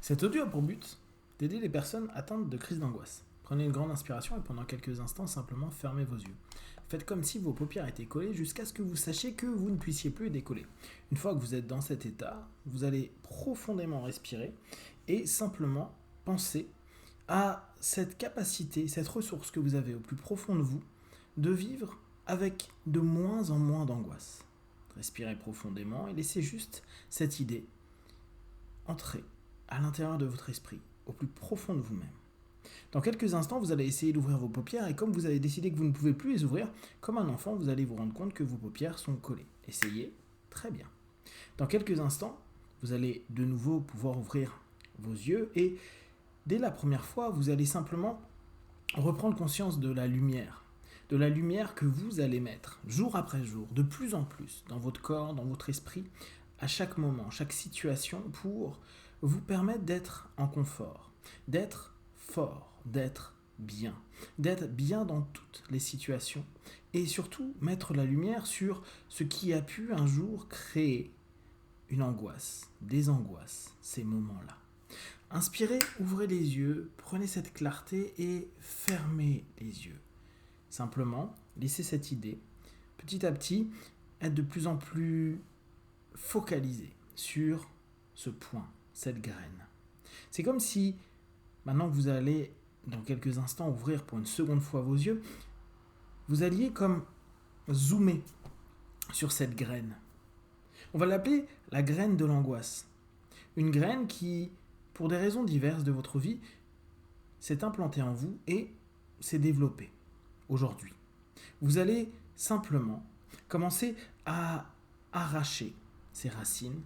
Cet audio a pour but d'aider les personnes atteintes de crises d'angoisse. Prenez une grande inspiration et pendant quelques instants, simplement fermez vos yeux. Faites comme si vos paupières étaient collées jusqu'à ce que vous sachiez que vous ne puissiez plus les décoller. Une fois que vous êtes dans cet état, vous allez profondément respirer et simplement penser à cette capacité, cette ressource que vous avez au plus profond de vous, de vivre avec de moins en moins d'angoisse. Respirez profondément et laissez juste cette idée entrer à l'intérieur de votre esprit, au plus profond de vous-même. Dans quelques instants, vous allez essayer d'ouvrir vos paupières et comme vous avez décidé que vous ne pouvez plus les ouvrir, comme un enfant, vous allez vous rendre compte que vos paupières sont collées. Essayez, très bien. Dans quelques instants, vous allez de nouveau pouvoir ouvrir vos yeux et dès la première fois, vous allez simplement reprendre conscience de la lumière que vous allez mettre jour après jour, de plus en plus, dans votre corps, dans votre esprit, à chaque moment, chaque situation, pour vous permettre d'être en confort, d'être fort, d'être bien dans toutes les situations, et surtout mettre la lumière sur ce qui a pu un jour créer une angoisse, des angoisses, ces moments-là. Inspirez, ouvrez les yeux, prenez cette clarté et fermez les yeux. Simplement, laissez cette idée, petit à petit, être de plus en plus focalisé sur ce point, cette graine. C'est comme si, maintenant que vous allez, dans quelques instants, ouvrir pour une seconde fois vos yeux, vous alliez comme zoomer sur cette graine. On va l'appeler la graine de l'angoisse. Une graine qui, pour des raisons diverses de votre vie, s'est implantée en vous et s'est développée aujourd'hui. Vous allez simplement commencer à arracher ces racines,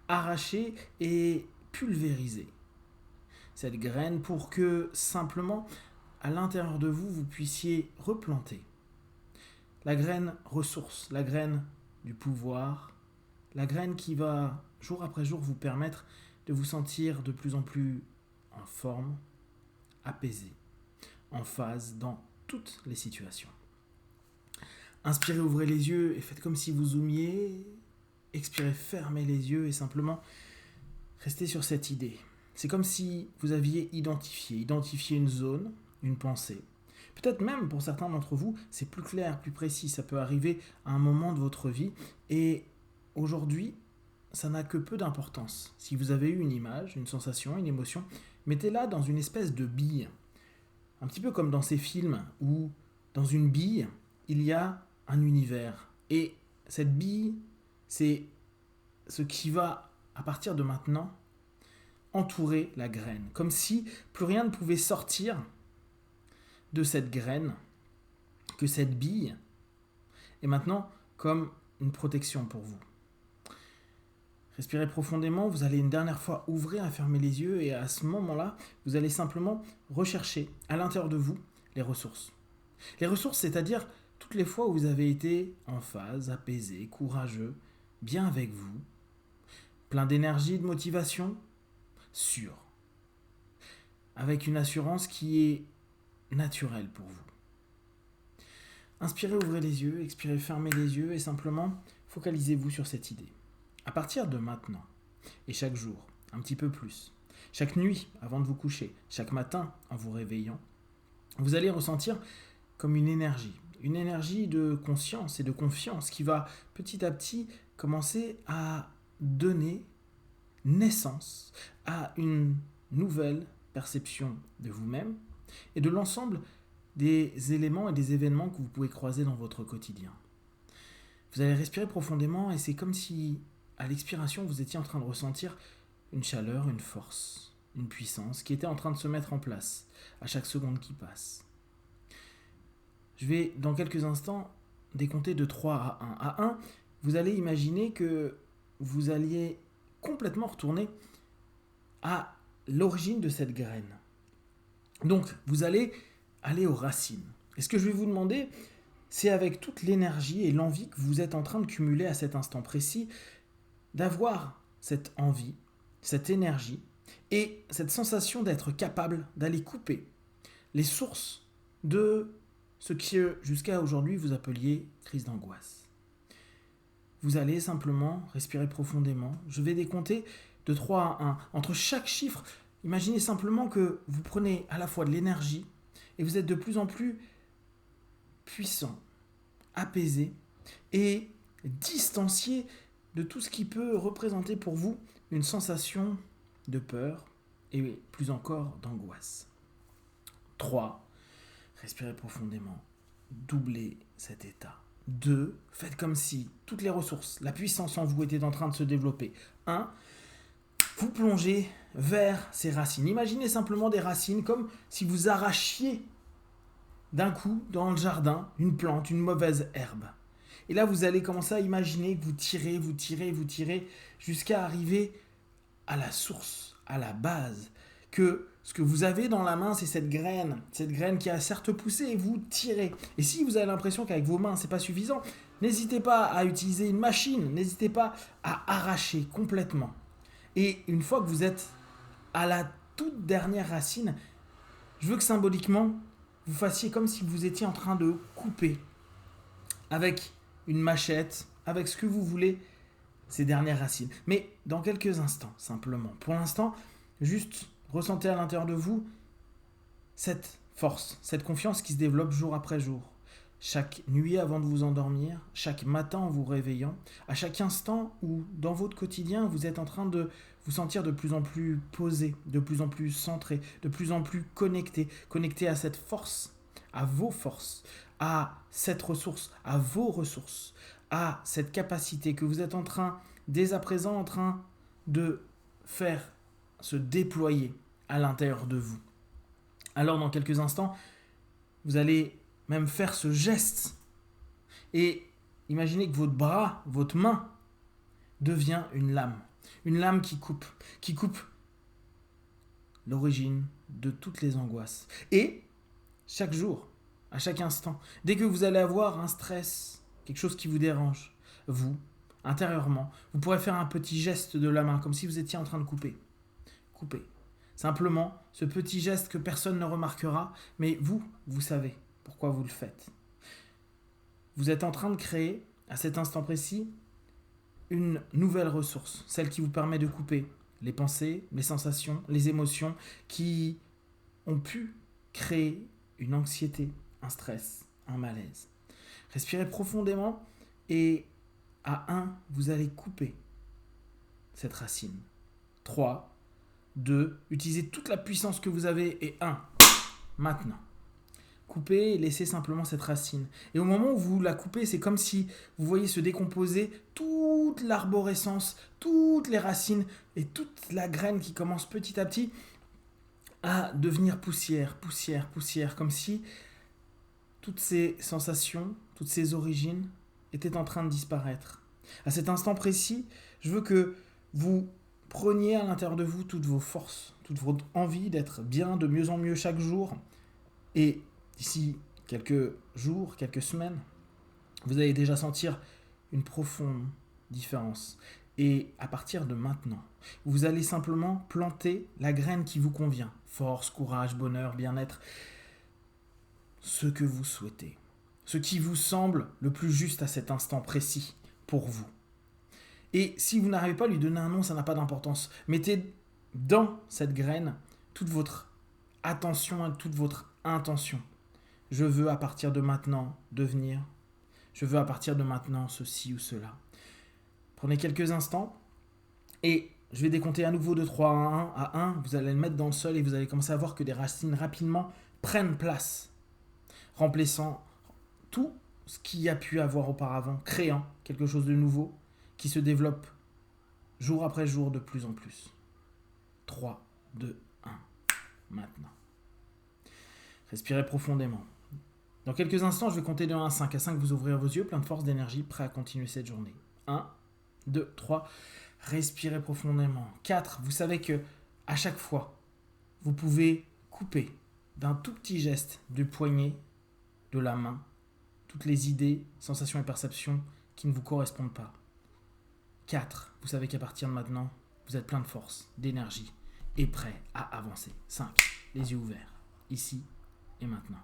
arracher et pulvériser cette graine pour que simplement à l'intérieur de vous, vous puissiez replanter la graine ressource, la graine du pouvoir, la graine qui va jour après jour vous permettre de vous sentir de plus en plus en forme, apaisé, en phase dans toutes les situations. Inspirez, ouvrez les yeux et faites comme si vous zoomiez. Expirez, fermez les yeux et simplement restez sur cette idée. C'est comme si vous aviez identifié une zone, une pensée. Peut-être même pour certains d'entre vous, c'est plus clair, plus précis. Ça peut arriver à un moment de votre vie. Et aujourd'hui, ça n'a que peu d'importance. Si vous avez eu une image, une sensation, une émotion, mettez-la dans une espèce de bille. Un petit peu comme dans ces films où, dans une bille, il y a un univers. Et cette bille, c'est ce qui va, à partir de maintenant, entourer la graine. Comme si plus rien ne pouvait sortir de cette graine, que cette bille est maintenant comme une protection pour vous. Respirez profondément, vous allez une dernière fois ouvrir et fermer les yeux et à ce moment-là, vous allez simplement rechercher à l'intérieur de vous les ressources. Les ressources, c'est-à-dire toutes les fois où vous avez été en phase, apaisé, courageux, bien avec vous, plein d'énergie, de motivation, sûr, avec une assurance qui est naturelle pour vous. Inspirez, ouvrez les yeux, expirez, fermez les yeux et simplement focalisez-vous sur cette idée. À partir de maintenant, et chaque jour, un petit peu plus, chaque nuit avant de vous coucher, chaque matin en vous réveillant, vous allez ressentir comme une énergie de conscience et de confiance qui va petit à petit commencer à donner naissance à une nouvelle perception de vous-même et de l'ensemble des éléments et des événements que vous pouvez croiser dans votre quotidien. Vous allez respirer profondément et c'est comme si, à l'expiration, vous étiez en train de ressentir une chaleur, une force, une puissance qui était en train de se mettre en place à chaque seconde qui passe. Je vais, dans quelques instants, décompter de 3 à 1. À 1, vous allez imaginer que vous alliez complètement retourner à l'origine de cette graine. Donc, vous allez aller aux racines. Et ce que je vais vous demander, c'est avec toute l'énergie et l'envie que vous êtes en train de cumuler à cet instant précis, d'avoir cette envie, cette énergie et cette sensation d'être capable d'aller couper les sources de ce que jusqu'à aujourd'hui vous appeliez crise d'angoisse. Vous allez simplement respirer profondément. Je vais décompter de 3 à 1. Entre chaque chiffre, imaginez simplement que vous prenez à la fois de l'énergie et vous êtes de plus en plus puissant, apaisé et distancié de tout ce qui peut représenter pour vous une sensation de peur et plus encore d'angoisse. 3. Respirez profondément. Doublez cet état. 2. Faites comme si toutes les ressources, la puissance en vous était en train de se développer. 1. Vous plongez vers ces racines. Imaginez simplement des racines comme si vous arrachiez d'un coup dans le jardin une plante, une mauvaise herbe. Et là, vous allez commencer à imaginer que vous tirez jusqu'à arriver à la source, à la base. Que ce que vous avez dans la main, c'est cette graine qui a certes poussé et vous tirez. Et si vous avez l'impression qu'avec vos mains, c'est pas suffisant, n'hésitez pas à utiliser une machine, n'hésitez pas à arracher complètement. Et une fois que vous êtes à la toute dernière racine, je veux que symboliquement, vous fassiez comme si vous étiez en train de couper avec une machette, avec ce que vous voulez, ces dernières racines. Mais dans quelques instants, simplement. Pour l'instant, juste ressentez à l'intérieur de vous cette force, cette confiance qui se développe jour après jour. Chaque nuit avant de vous endormir, chaque matin en vous réveillant, à chaque instant où dans votre quotidien, vous êtes en train de vous sentir de plus en plus posé, de plus en plus centré, de plus en plus connecté à cette force, à vos forces, à cette ressource, à vos ressources, à cette capacité que vous êtes en train, dès à présent, en train de faire se déployer à l'intérieur de vous. Alors dans quelques instants, vous allez même faire ce geste et imaginez que votre bras, votre main devient une lame qui coupe l'origine de toutes les angoisses. Et chaque jour, à chaque instant, dès que vous allez avoir un stress, quelque chose qui vous dérange, vous, intérieurement, vous pourrez faire un petit geste de la main, comme si vous étiez en train de couper. Simplement, ce petit geste que personne ne remarquera, mais vous savez pourquoi vous le faites. Vous êtes en train de créer, à cet instant précis, une nouvelle ressource, celle qui vous permet de couper les pensées, les sensations, les émotions qui ont pu créer une anxiété, un stress, un malaise. Respirez profondément et à 1, vous allez couper cette racine. 3, 2, utilisez toute la puissance que vous avez et 1, maintenant. Coupez et laissez simplement cette racine. Et au moment où vous la coupez, c'est comme si vous voyez se décomposer toute l'arborescence, toutes les racines et toute la graine qui commence petit à petit à devenir poussière, comme si toutes ces sensations, toutes ces origines étaient en train de disparaître. À cet instant précis, je veux que vous preniez à l'intérieur de vous toutes vos forces, toute votre envie d'être bien, de mieux en mieux chaque jour. Et d'ici quelques jours, quelques semaines, vous allez déjà sentir une profonde différence. Et à partir de maintenant, vous allez simplement planter la graine qui vous convient. Force, courage, bonheur, bien-être. Ce que vous souhaitez. Ce qui vous semble le plus juste à cet instant précis pour vous. Et si vous n'arrivez pas à lui donner un nom, ça n'a pas d'importance. Mettez dans cette graine toute votre attention et toute votre intention. Je veux à partir de maintenant devenir. Je veux à partir de maintenant ceci ou cela. Prenez quelques instants et je vais décompter à nouveau de 3 à 1. Vous allez le mettre dans le sol et vous allez commencer à voir que des racines rapidement prennent place, remplaçant tout ce qu'il y a pu avoir auparavant, créant quelque chose de nouveau qui se développe jour après jour de plus en plus. 3, 2, 1, maintenant. Respirez profondément. Dans quelques instants, je vais compter de 1 à 5. À 5, vous ouvrirez vos yeux, plein de force, d'énergie, prêt à continuer cette journée. 1, 2, 3. Respirez profondément. 4, vous savez que à chaque fois, vous pouvez couper d'un tout petit geste du poignet, de la main, toutes les idées, sensations et perceptions qui ne vous correspondent pas. 4, vous savez qu'à partir de maintenant, vous êtes plein de force, d'énergie et prêt à avancer. 5, les yeux ouverts, ici et maintenant.